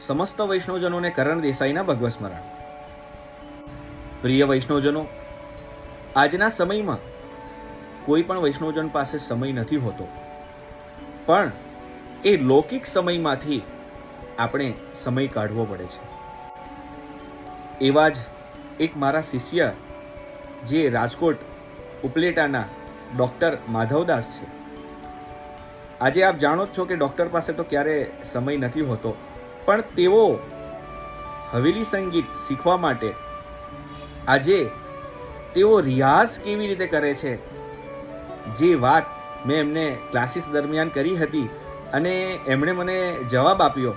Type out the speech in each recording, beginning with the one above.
સમસ્ત વૈષ્ણવજનોને કરણ દેસાઈના ભગવત સ્મરણ. પ્રિય વૈષ્ણવજનો, આજના સમયમાં કોઈ પણ વૈષ્ણવજન પાસે સમય નથી હોતો, પણ એ લૌકિક સમયમાંથી આપણે સમય કાઢવો પડે છે. એવા જ એક મારા શિષ્ય જે રાજકોટ ઉપલેટાના ડૉક્ટર માધવદાસ છે. આજે આપ જાણો જ છો કે ડૉક્ટર પાસે તો ક્યારે સમય નથી હોતો, પણ તેઓ હવેલી સંગીત શીખવા માટે આજે તેઓ રિયાઝ કેવી રીતે કરે છે, જે વાત મેં એમને ક્લાસીસ દરમિયાન કરી હતી અને એમણે મને જવાબ આપ્યો,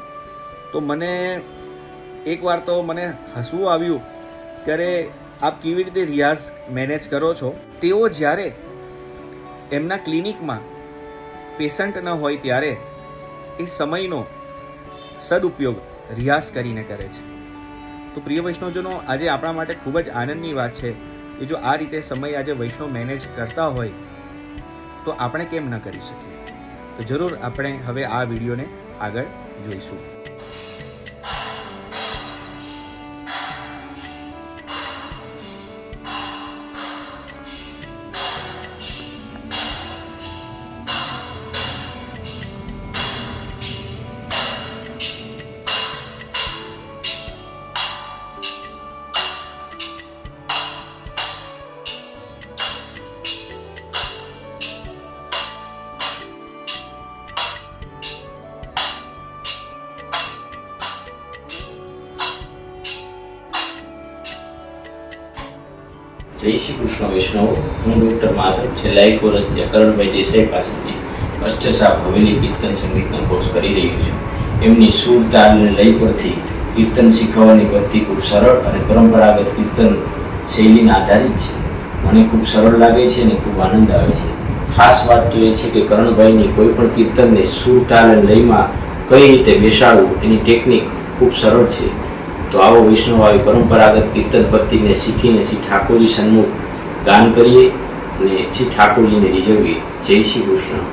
તો મને એકવાર તો મને હસવું આવ્યું કે અરે આપ કેવી રીતે રિયાઝ મેનેજ કરો છો. તેઓ જ્યારે એમના ક્લિનિકમાં પેશન્ટ ન હોય ત્યારે એ સમયનો સદુપયોગ રિયાઝ કરીને કરે છે. તો પ્રિય વૈષ્ણવજનો, આજે આપણા માટે ખૂબ જ આનંદની વાત છે કે જો આ રીતે સમય આજે વૈષ્ણવ મેનેજ કરતા હોય તો આપણે કેમ ન કરી શકીએ. તો જરૂર આપણે હવે આ વિડીયોને આગળ જોઈશું. જય શ્રી કૃષ્ણ વૈષ્ણવ. હું ડૉક્ટર માધવ છેલ્લા 1 વર્ષથી કરણભાઈ દેસાઈ પાસેથી અષ્ટસાપ હવેલી કીર્તન સંગીતનો કોર્સ કરી રહ્યો છું. એમની સૂર તાલ અને લય પરથી કીર્તન શીખવવાની પદ્ધતિ ખૂબ સરળ અને પરંપરાગત કીર્તન શૈલીના આધારિત છે. મને ખૂબ સરળ લાગે છે અને ખૂબ આનંદ આવે છે. ખાસ વાત તો એ છે કે કરણભાઈની કોઈ પણ કીર્તનને સૂર તાલ અને લયમાં કઈ રીતે બેસાડવું એની ટેકનિક ખૂબ સરળ છે. તો આવો વૈષ્ણવ આવી પરંપરાગત કીર્તન પદ્ધતિને શીખીને શ્રી ઠાકોરજી સન્મુખ ગાન કરીએ અને શ્રી ઠાકોરજીને રીઝવીએ. જય શ્રી કૃષ્ણ.